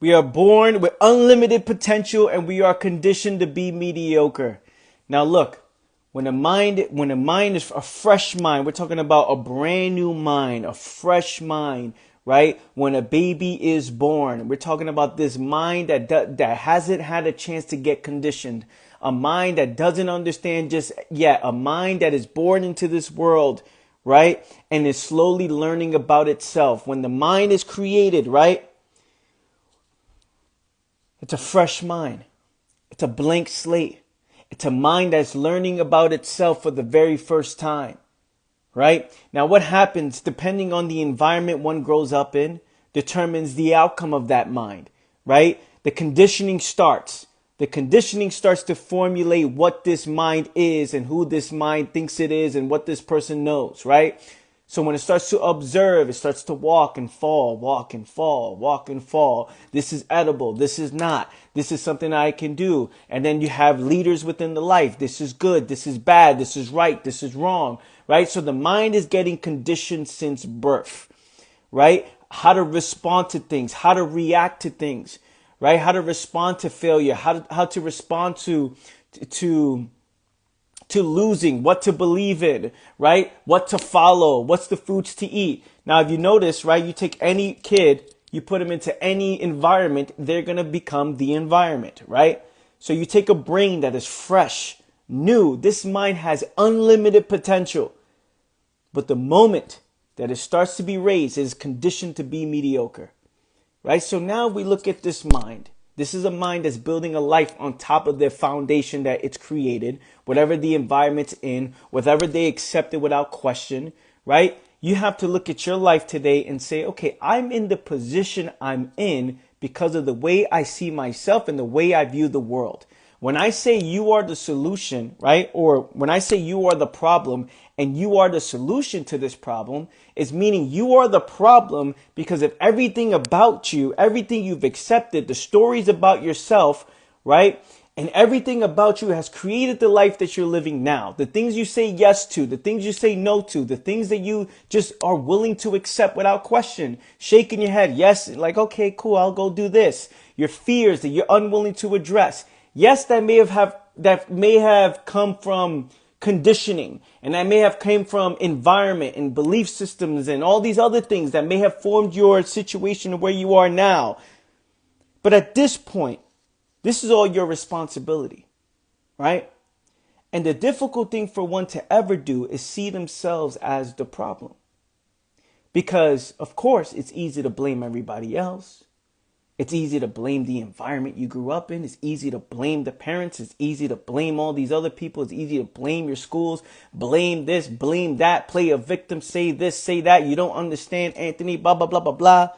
We are born with unlimited potential and we are conditioned to be mediocre. Now look, when a mind is a fresh mind, we're talking about a brand new mind, a fresh mind, right? When a baby is born, we're talking about this mind that hasn't had a chance to get conditioned, a mind that doesn't understand just yet, a mind that is born into this world, right? And is slowly learning about itself. When the mind is created, right? It's a fresh mind. It's a blank slate. It's a mind that's learning about itself for the very first time, right? Now, what happens depending on the environment one grows up in determines the outcome of that mind, right? The conditioning starts. The conditioning starts to formulate what this mind is and who this mind thinks it is and what this person knows, right? So when it starts to observe, it starts to walk and fall, walk and fall, walk and fall. This is edible. This is not. This is something I can do. And then you have leaders within the life. This is good. This is bad. This is right. This is wrong, right? So the mind is getting conditioned since birth, right? How to respond to things, how to react to things, right? How to respond to failure, how to respond to losing, what to believe in, right? What to follow, what's the foods to eat. Now, if you notice, right, you take any kid, you put them into any environment, they're going to become the environment, right? So you take a brain that is fresh, new. This mind has unlimited potential. But the moment that it starts to be raised, it is conditioned to be mediocre, right? So now we look at this mind. This is a mind that's building a life on top of the foundation that it's created, whatever the environment's in, whatever they accept it without question, right? You have to look at your life today and say, okay, I'm in the position I'm in because of the way I see myself and the way I view the world. When I say you are the solution, right? Or when I say you are the problem and you are the solution to this problem, is meaning you are the problem because of everything about you, everything you've accepted, the stories about yourself, right? And everything about you has created the life that you're living now. The things you say yes to, the things you say no to, the things that you just are willing to accept without question, shaking your head. Yes, like, okay, cool, I'll go do this. Your fears that you're unwilling to address. Yes, that may have come from conditioning, and that may have came from environment and belief systems and all these other things that may have formed your situation where you are now. But at this point, this is all your responsibility, right? And the difficult thing for one to ever do is see themselves as the problem. Because, of course, it's easy to blame everybody else. It's easy to blame the environment you grew up in. It's easy to blame the parents. It's easy to blame all these other people. It's easy to blame your schools. Blame this, blame that, play a victim, say this, say that. You don't understand, Anthony, blah, blah, blah, blah, blah.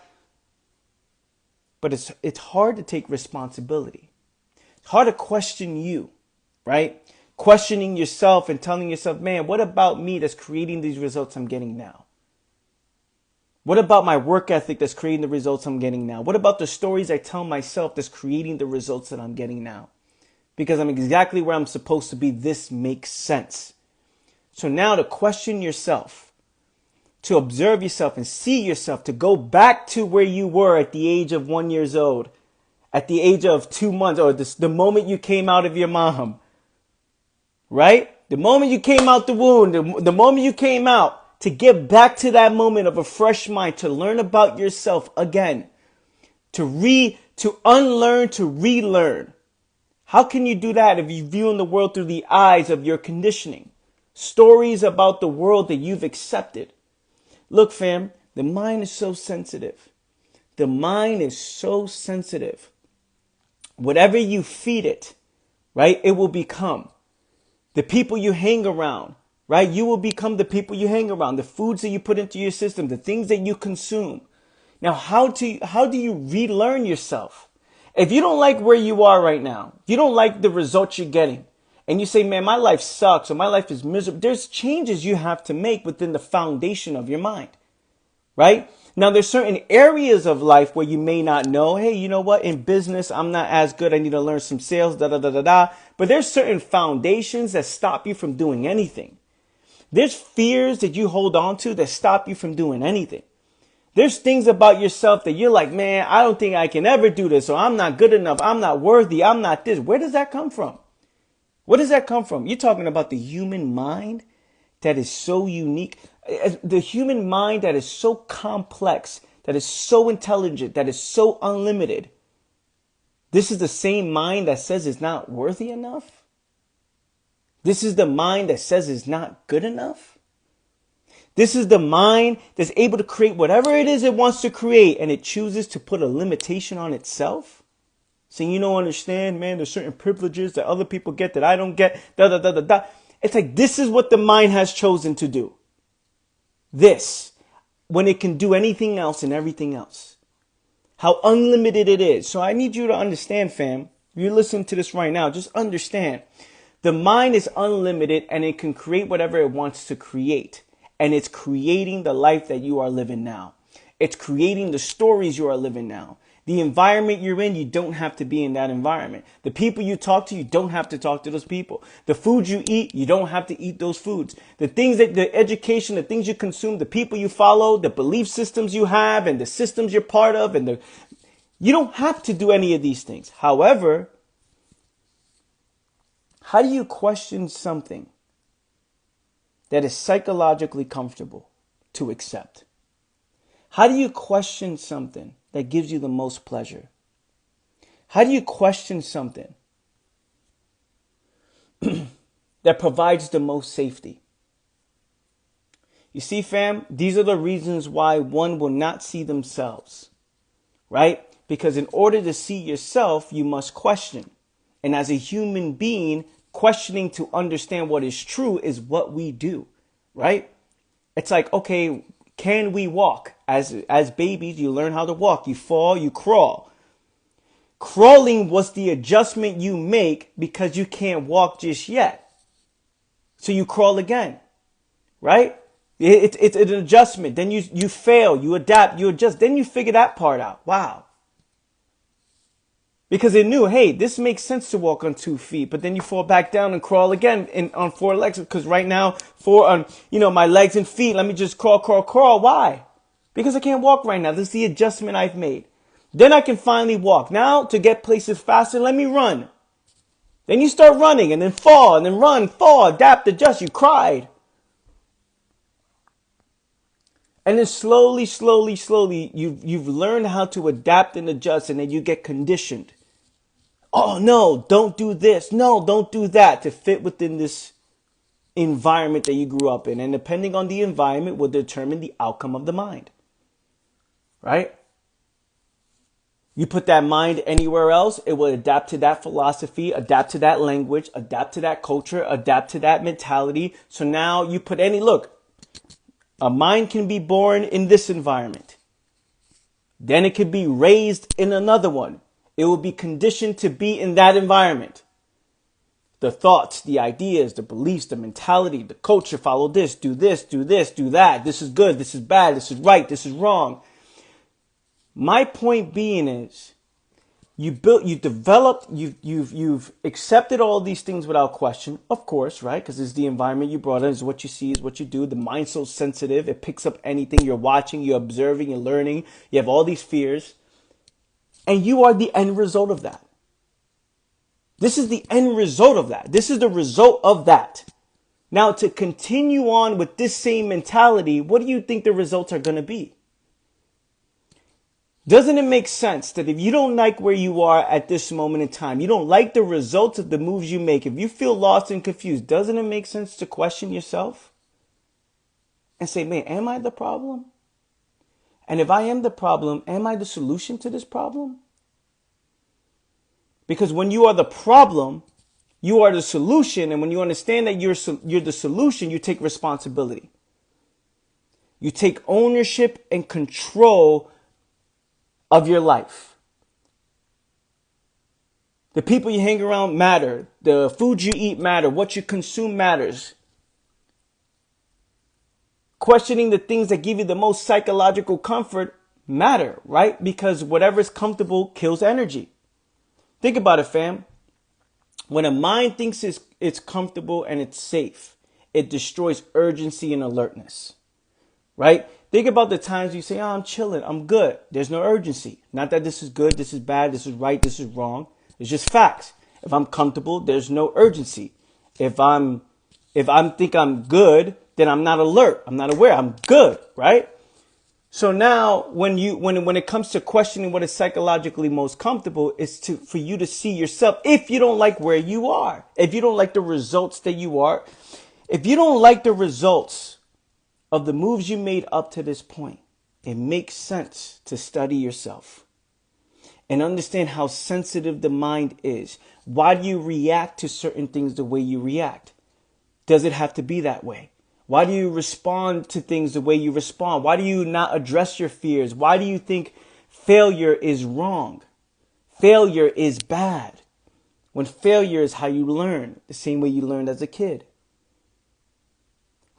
But it's hard to take responsibility. It's hard to question you, right? Questioning yourself and telling yourself, man, what about me that's creating these results I'm getting now? What about my work ethic that's creating the results I'm getting now? What about the stories I tell myself that's creating the results that I'm getting now? Because I'm exactly where I'm supposed to be. This makes sense. So now to question yourself, to observe yourself and see yourself, to go back to where you were at the age of 1 year old, at the age of 2 months, or the moment you came out of your mom, right? The moment you came out the womb, the moment you came out, to get back to that moment of a fresh mind, to learn about yourself again, to unlearn, to relearn. How can you do that if you're viewing the world through the eyes of your conditioning? Stories about the world that you've accepted. Look, fam, the mind is so sensitive. The mind is so sensitive. Whatever you feed it, right, it will become. The people you hang around, right? You will become the people you hang around, the foods that you put into your system, the things that you consume. Now, how do you relearn yourself? If you don't like where you are right now, if you don't like the results you're getting, and you say, man, my life sucks or my life is miserable, there's changes you have to make within the foundation of your mind, right? Now, there's certain areas of life where you may not know, hey, you know what? In business, I'm not as good. I need to learn some sales, da, da, da, da, da. But there's certain foundations that stop you from doing anything. There's fears that you hold on to that stop you from doing anything. There's things about yourself that you're like, man, I don't think I can ever do this, or I'm not good enough, I'm not worthy, I'm not this. Where does that come from? Where does that come from? You're talking about the human mind that is so unique, the human mind that is so complex, that is so intelligent, that is so unlimited. This is the same mind that says it's not worthy enough. This is the mind that says it's not good enough. This is the mind that's able to create whatever it is it wants to create, and it chooses to put a limitation on itself. Saying, you don't understand, man, there's certain privileges that other people get that I don't get. Da, da, da, da, da. It's like, this is what the mind has chosen to do. This, when it can do anything else and everything else. How unlimited it is. So I need you to understand, fam. If you're listening to this right now, just understand. The mind is unlimited and it can create whatever it wants to create. And it's creating the life that you are living now. It's creating the stories you are living now. The environment you're in, you don't have to be in that environment. The people you talk to, you don't have to talk to those people. The food you eat, you don't have to eat those foods. The things that, the education, the things you consume, the people you follow, the belief systems you have, and the systems you're part of, you don't have to do any of these things. However, how do you question something that is psychologically comfortable to accept? How do you question something that gives you the most pleasure? How do you question something that provides the most safety? You see, fam, these are the reasons why one will not see themselves, right? Because in order to see yourself, you must question. And as a human being, questioning to understand what is true is what we do, right? It's like, okay, can we walk? As babies, you learn how to walk. You fall, you crawl. Crawling was the adjustment you make because you can't walk just yet. So you crawl again, right? It's an adjustment. Then you fail, you adapt, you adjust. Then you figure that part out. Wow. Because it knew, hey, this makes sense to walk on 2 feet, but then you fall back down and crawl again on 4 legs. Because right now, my legs and feet, let me just crawl. Why? Because I can't walk right now. This is the adjustment I've made. Then I can finally walk. Now, to get places faster, let me run. Then you start running and then fall and then run, fall, adapt, adjust. You cried. And then slowly, you've learned how to adapt and adjust, and then you get conditioned. Oh, no, don't do this. No, don't do that, to fit within this environment that you grew up in. And depending on the environment will determine the outcome of the mind. Right? You put that mind anywhere else, it will adapt to that philosophy, adapt to that language, adapt to that culture, adapt to that mentality. So now you put look, a mind can be born in this environment. Then it could be raised in another one. It will be conditioned to be in that environment. The thoughts, the ideas, the beliefs, the mentality, the culture, follow this, do this, do this, do that. This is good, this is bad, this is right, this is wrong. My point being is, you've accepted all these things without question, of course, right? Because it's the environment you brought in, is what you see, is what you do. The mind's so sensitive, it picks up anything you're watching, you're observing, you're learning. You have all these fears. And you are the end result of that. This is the end result of that. This is the result of that. Now, to continue on with this same mentality, what do you think the results are going to be? Doesn't it make sense that if you don't like where you are at this moment in time, you don't like the results of the moves you make, if you feel lost and confused, doesn't it make sense to question yourself and say, man, am I the problem? And if I am the problem, am I the solution to this problem? Because when you are the problem, you are the solution. And when you understand that you're the solution, you take responsibility. You take ownership and control of your life. The people you hang around matter. The food you eat matter. What you consume matters. Questioning the things that give you the most psychological comfort matter, right? Because whatever is comfortable kills energy. Think about it, fam. When a mind thinks it's comfortable and it's safe, it destroys urgency and alertness, right? Think about the times you say, oh, I'm chilling, I'm good. There's no urgency. Not that this is good, this is bad, this is right, this is wrong. It's just facts. If I'm comfortable, there's no urgency. If I think I'm good, then I'm not alert. I'm not aware. I'm good, right? So now when it comes to questioning what is psychologically most comfortable, is for you to see yourself. If you don't like where you are, if you don't like the results that you are, if you don't like the results of the moves you made up to this point, it makes sense to study yourself and understand how sensitive the mind is. Why do you react to certain things the way you react? Does it have to be that way? Why do you respond to things the way you respond? Why do you not address your fears? Why do you think failure is wrong? Failure is bad. When failure is how you learn, the same way you learned as a kid.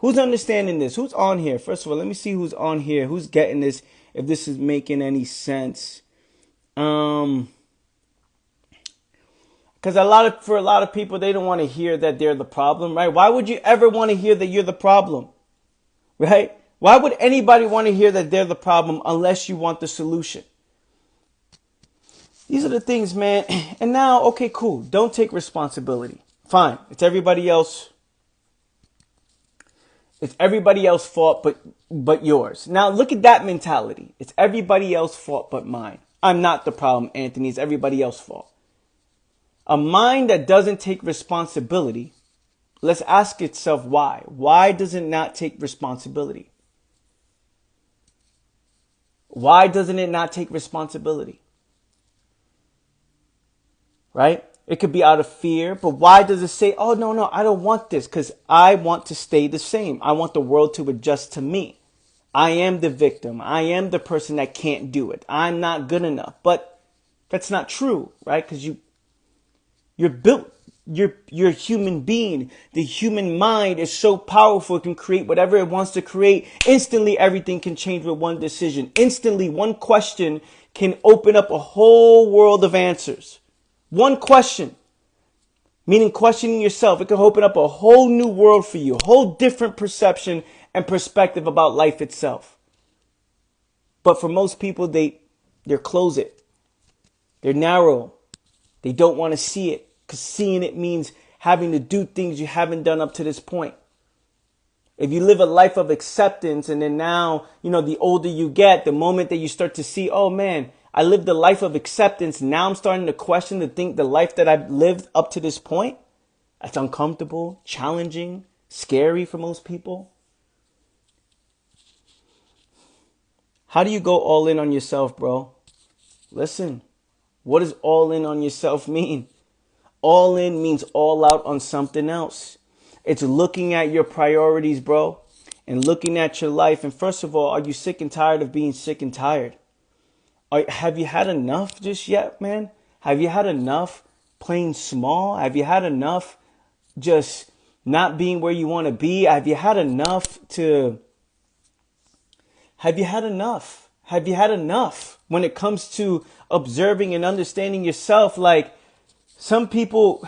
Who's understanding this? Who's on here? First of all, let me see who's on here. Who's getting this? If this is making any sense. Because for a lot of people, they don't want to hear that they're the problem, right? Why would you ever want to hear that you're the problem, right? Why would anybody want to hear that they're the problem unless you want the solution? These are the things, man. And now, okay, cool. Don't take responsibility. Fine. It's everybody else. It's everybody else's fault but yours. Now look at that mentality. It's everybody else's fault but mine. I'm not the problem, Anthony. It's everybody else's fault. A mind that doesn't take responsibility, let's ask itself why. Why does it not take responsibility? Why doesn't it not take responsibility? Right? It could be out of fear, but why does it say, oh, no, I don't want this? Because I want to stay the same. I want the world to adjust to me. I am the victim. I am the person that can't do it. I'm not good enough. But that's not true, right? Because you're built. You're a human being. The human mind is so powerful. It can create whatever it wants to create. Instantly, everything can change with one decision. Instantly, one question can open up a whole world of answers. One question, meaning questioning yourself. It can open up a whole new world for you, a whole different perception and perspective about life itself. But for most people, they're close it. They're narrow. They don't want to see it because seeing it means having to do things you haven't done up to this point. If you live a life of acceptance and then now, the older you get, the moment that you start to see, oh man, I lived a life of acceptance. Now I'm starting to question the life that I've lived up to this point. That's uncomfortable, challenging, scary for most people. How do you go all in on yourself, bro? Listen, what does all in on yourself mean? All in means all out on something else. It's looking at your priorities, bro, and looking at your life. And first of all, are you sick and tired of being sick and tired? Have you had enough just yet, man? Have you had enough playing small? Have you had enough just not being where you want to be? Have you had enough when it comes to observing and understanding yourself? Like some people,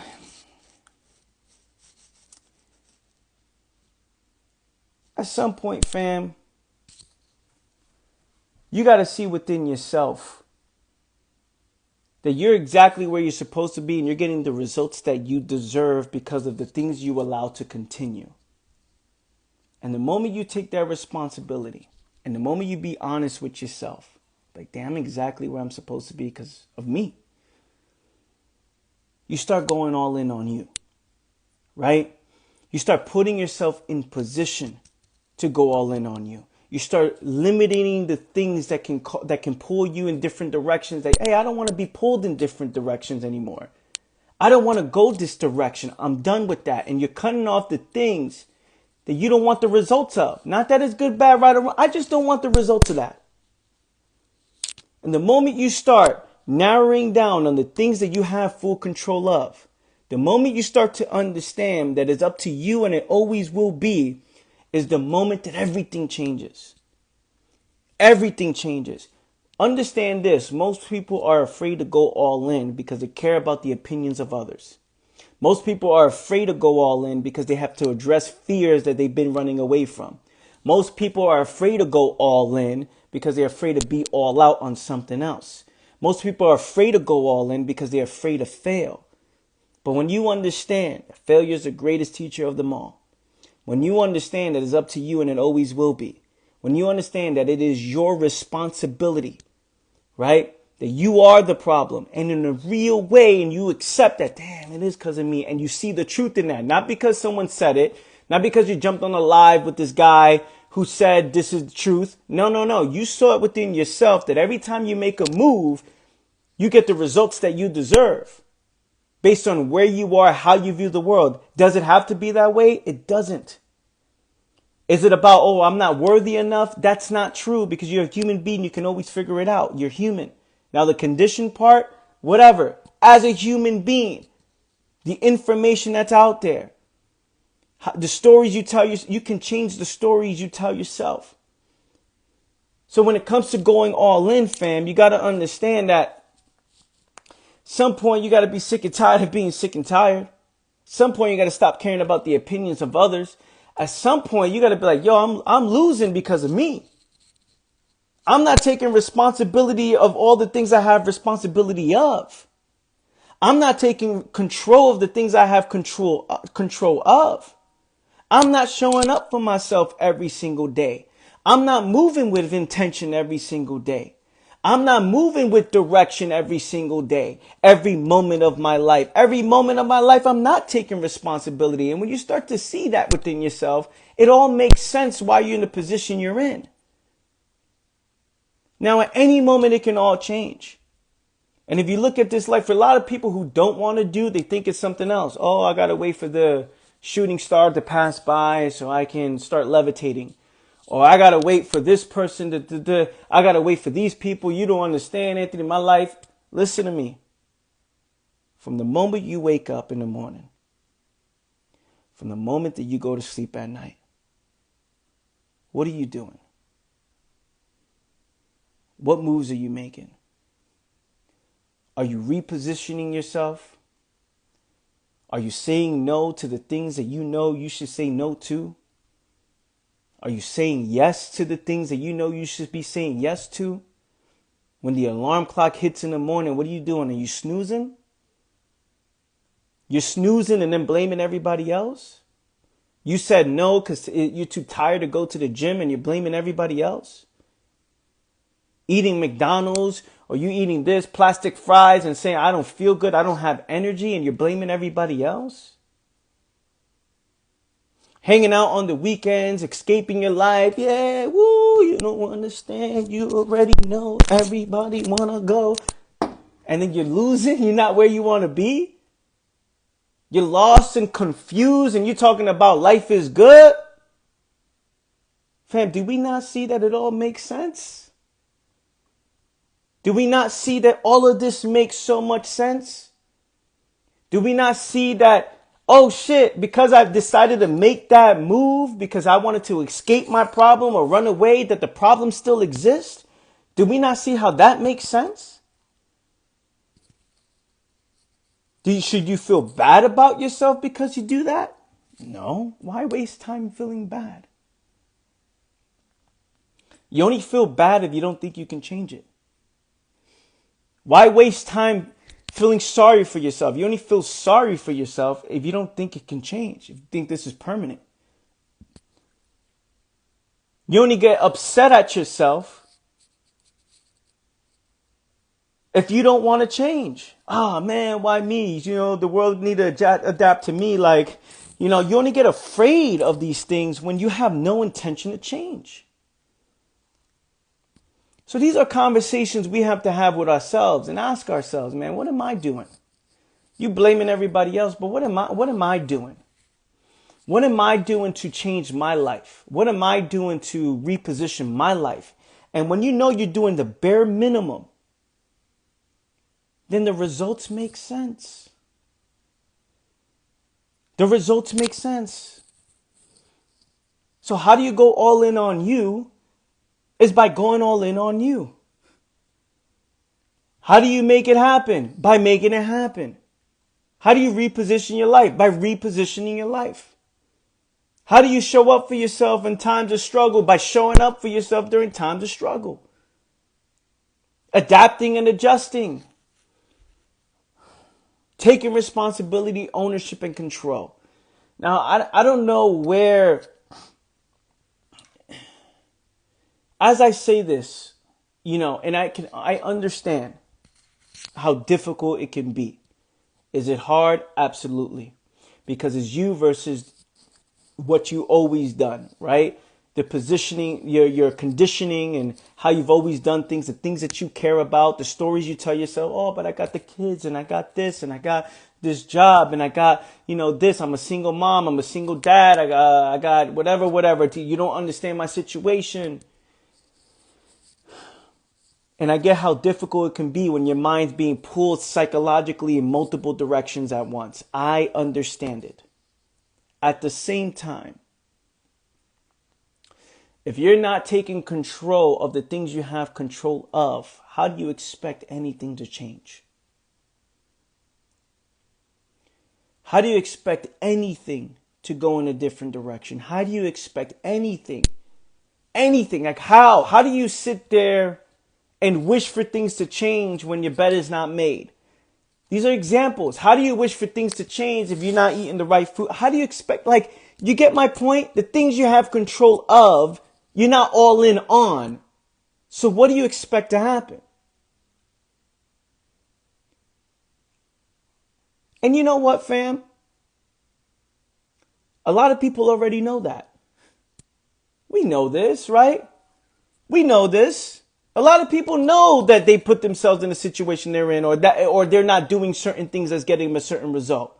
at some point, fam, you got to see within yourself that you're exactly where you're supposed to be and you're getting the results that you deserve because of the things you allow to continue. And the moment you take that responsibility and the moment you be honest with yourself, like, damn, exactly where I'm supposed to be because of me, you start going all in on you, right? You start putting yourself in position to go all in on you. You start limiting the things that can pull you in different directions. Like, hey, I don't want to be pulled in different directions anymore. I don't want to go this direction. I'm done with that. And you're cutting off the things that you don't want the results of. Not that it's good, bad, right, or wrong. I just don't want the results of that. And the moment you start narrowing down on the things that you have full control of, the moment you start to understand that it's up to you and it always will be, is the moment that everything changes. Everything changes. Understand this. Most people are afraid to go all in because they care about the opinions of others. Most people are afraid to go all in because they have to address fears that they've been running away from. Most people are afraid to go all in because they're afraid to be all out on something else. Most people are afraid to go all in because they're afraid to fail. But when you understand that failure is the greatest teacher of them all, when you understand that it's up to you and it always will be, when you understand that it is your responsibility, right? That you are the problem and in a real way, and you accept that, damn, it is because of me. And you see the truth in that. Not because someone said it, not because you jumped on a live with this guy who said this is the truth. No, no, no. You saw it within yourself that every time you make a move, you get the results that you deserve based on where you are, how you view the world. Does it have to be that way? It doesn't. Is it about, oh, I'm not worthy enough? That's not true because you're a human being. You can always figure it out. You're human. Now, the condition part, whatever. As a human being, the information that's out there, the stories you tell, you can change the stories you tell yourself. So when it comes to going all in, fam, you got to understand that some point you got to be sick and tired of being sick and tired. Some point you got to stop caring about the opinions of others. At some point you got to be like, yo, I'm losing because of me. I'm not taking responsibility of all the things I have responsibility of. I'm not taking control of the things I have control of. I'm not showing up for myself every single day. I'm not moving with intention every single day. I'm not moving with direction every single day, every moment of my life. Every moment of my life, I'm not taking responsibility. And when you start to see that within yourself, it all makes sense why you're in the position you're in. Now, at any moment, it can all change. And if you look at this life, for a lot of people who don't want to do, they think it's something else. Oh, I got to wait for the shooting star to pass by so I can start levitating. Or I got to wait for this person I got to wait for these people. You don't understand, Anthony, my life. Listen to me. From the moment you wake up in the morning, from the moment that you go to sleep at night, what are you doing? What moves are you making? Are you repositioning yourself? Are you saying no to the things that you know you should say no to? Are you saying yes to the things that you know you should be saying yes to? When the alarm clock hits in the morning, what are you doing? Are you snoozing? You're snoozing and then blaming everybody else? You said no because you're too tired to go to the gym and you're blaming everybody else? Eating McDonald's, or you eating this plastic fries and saying, I don't feel good, I don't have energy, and you're blaming everybody else? Hanging out on the weekends, escaping your life. Yeah, woo, you don't understand. You already know everybody want to go. And then you're losing. You're not where you want to be. You're lost and confused and you're talking about life is good. Fam, do we not see that it all makes sense? Do we not see that all of this makes so much sense? Do we not see that, oh shit, because I've decided to make that move because I wanted to escape my problem or run away, that the problem still exists? Do we not see how that makes sense? Should you feel bad about yourself because you do that? No. Why waste time feeling bad? You only feel bad if you don't think you can change it. Why waste time feeling sorry for yourself? You only feel sorry for yourself if you don't think it can change, if you think this is permanent. You only get upset at yourself if you don't want to change. Ah, man, why me? You know, the world need to adapt to me. Like, you know, you only get afraid of these things when you have no intention to change. So these are conversations we have to have with ourselves and ask ourselves, man, what am I doing? You blaming everybody else, but what am I doing? What am I doing to change my life? What am I doing to reposition my life? And when you know you're doing the bare minimum, then the results make sense. The results make sense. So how do you go all in on you? Is by going all in on you. How do you make it happen? By making it happen. How do you reposition your life? By repositioning your life. How do you show up for yourself in times of struggle? By showing up for yourself during times of struggle. Adapting and adjusting. Taking responsibility, ownership, and control. Now, I don't know where, as I say this, and I understand how difficult it can be. Is it hard? Absolutely. Because it's you versus what you always done, right? The positioning, your conditioning and how you've always done things, the things that you care about, the stories you tell yourself, oh, but I got the kids and I got this and I got this job and I got, this, I'm a single mom, I'm a single dad, I got whatever. You don't understand my situation. And I get how difficult it can be when your mind's being pulled psychologically in multiple directions at once. I understand it. At the same time, if you're not taking control of the things you have control of, how do you expect anything to change? How do you expect anything to go in a different direction? How do you expect anything? Like how? How do you sit there and wish for things to change when your bed is not made? These are examples. How do you wish for things to change if you're not eating the right food? How do you expect, you get my point? The things you have control of, you're not all in on. So what do you expect to happen? And you know what, fam? A lot of people already know that. We know this, right? We know this. A lot of people know that they put themselves in a situation they're in, or they're not doing certain things that's getting them a certain result.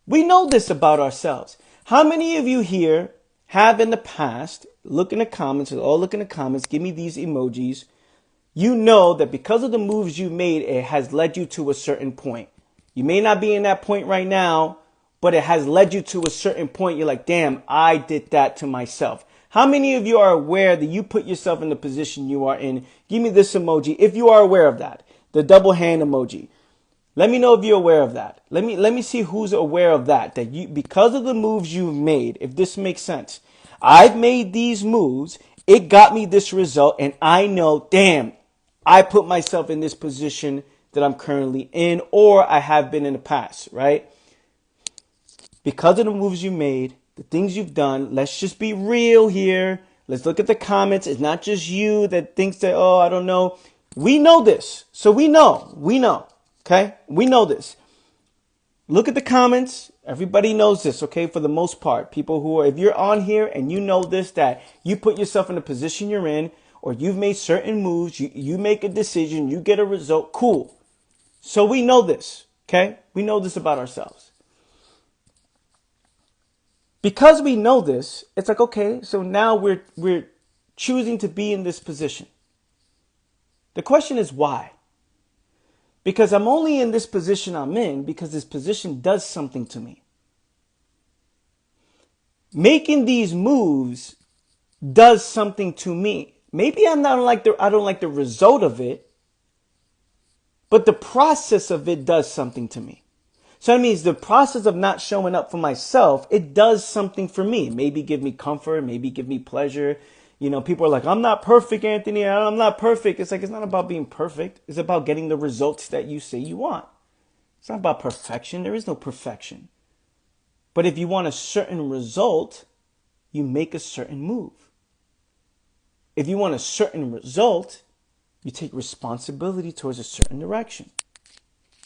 We know this about ourselves. How many of you here have in the past, look in the comments, give me these emojis. You know that because of the moves you made, it has led you to a certain point. You may not be in that point right now, but it has led you to a certain point. You're like, damn, I did that to myself. How many of you are aware that you put yourself in the position you are in? Give me this emoji if you are aware of that. The double hand emoji. Let me know if you're aware of that. Let me see who's aware of that. That you, because of the moves you've made, if this makes sense. I've made these moves. It got me this result. And I know, damn, I put myself in this position that I'm currently in, or I have been in the past, right? Because of the moves you made, the things you've done, let's just be real here. Let's look at the comments. It's not just you that thinks that, oh, I don't know. We know this. So we know. Okay? We know this. Look at the comments. Everybody knows this, okay? For the most part, people who are, if you're on here and you know this, that you put yourself in the position you're in, or you've made certain moves, you make a decision, you get a result, cool. So we know this, okay? We know this about ourselves. Because we know this, it's like, okay, so now we're choosing to be in this position. The question is why? Because I'm only in this position I'm in because this position does something to me. Making these moves does something to me. Maybe I don't like the result of it, but the process of it does something to me. So that means the process of not showing up for myself, it does something for me. Maybe give me comfort, maybe give me pleasure. People are like, I'm not perfect, Anthony. I'm not perfect. It's like, it's not about being perfect. It's about getting the results that you say you want. It's not about perfection. There is no perfection. But if you want a certain result, you make a certain move. If you want a certain result, you take responsibility towards a certain direction,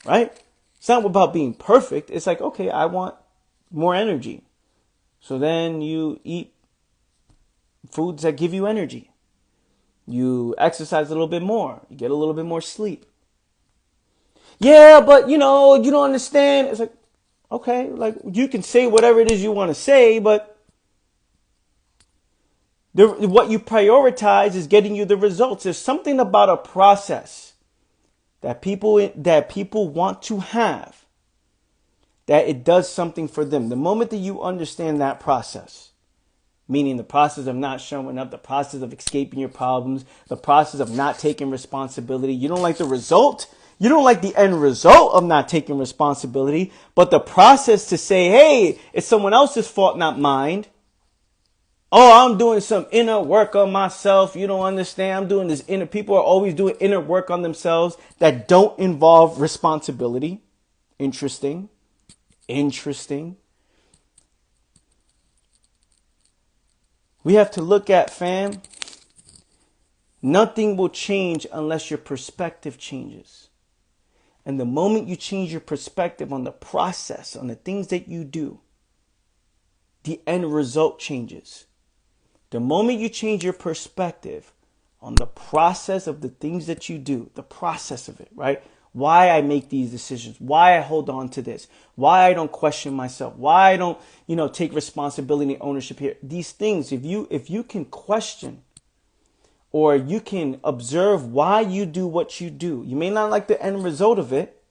right? It's not about being perfect. It's like, okay, I want more energy. So then you eat foods that give you energy. You exercise a little bit more. You get a little bit more sleep. Yeah, but you don't understand. It's like, okay, like you can say whatever it is you want to say, but what you prioritize is getting you the results. There's something about a process that people want to have, that it does something for them. The moment that you understand that process, meaning the process of not showing up, the process of escaping your problems, the process of not taking responsibility, you don't like the result, you don't like the end result of not taking responsibility, but the process to say, hey, it's someone else's fault, not mine. Oh, I'm doing some inner work on myself. You don't understand. I'm doing this inner. People are always doing inner work on themselves that don't involve responsibility. Interesting. Interesting. We have to look at, fam, nothing will change unless your perspective changes. And the moment you change your perspective on the process, on the things that you do, the end result changes. The moment you change your perspective on the process of the things that you do, the process of it, right? Why I make these decisions, why I hold on to this, why I don't question myself, why I don't, take responsibility and ownership here. These things, if you can question or you can observe why you do what you do, you may not like the end result of it.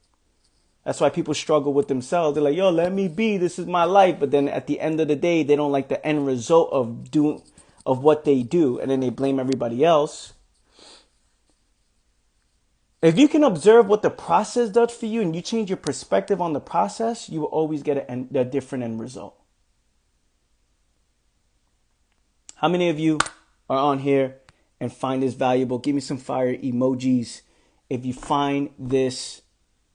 That's why people struggle with themselves. They're like, yo, let me be. This is my life. But then at the end of the day, they don't like the end result of what they do. And then they blame everybody else. If you can observe what the process does for you and you change your perspective on the process, you will always get a different end result. How many of you are on here and find this valuable? Give me some fire emojis if you find this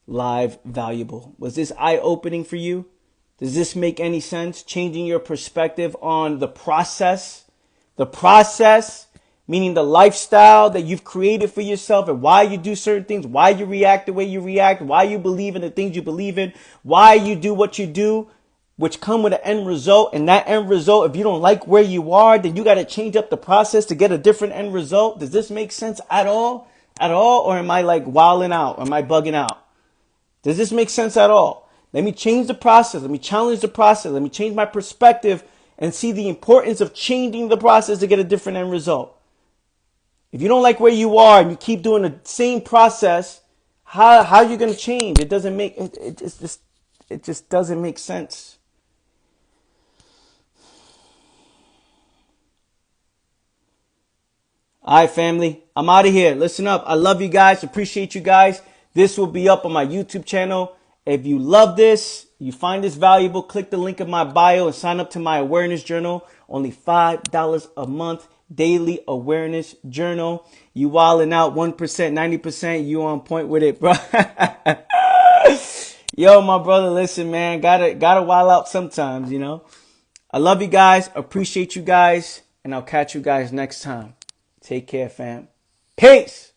live valuable. Was this eye-opening for you? Does this make any sense? Changing your perspective on the process meaning the lifestyle that you've created for yourself and why you do certain things, why you react the way you react, why you believe in the things you believe in, why you do what you do, which come with an end result. And that end result, if you don't like where you are, then you got to change up the process to get a different end result. Does this make sense at all? At all? Or am I like wilding out? Am I bugging out? Does this make sense at all? Let me change the process. Let me challenge the process. Let me change my perspective and see the importance of changing the process to get a different end result. If you don't like where you are and you keep doing the same process, how are you going to change? It doesn't make it just doesn't make sense. All right, family, I'm out of here. Listen up. I love you guys. Appreciate you guys. This will be up on my YouTube channel. If you love this, you find this valuable, click the link in my bio and sign up to my awareness journal. Only $5 a month, daily awareness journal. You wilding out 1%, 90%. You on point with it, bro. Yo, my brother, listen, man, gotta wild out sometimes, I love you guys. Appreciate you guys. And I'll catch you guys next time. Take care, fam. Peace.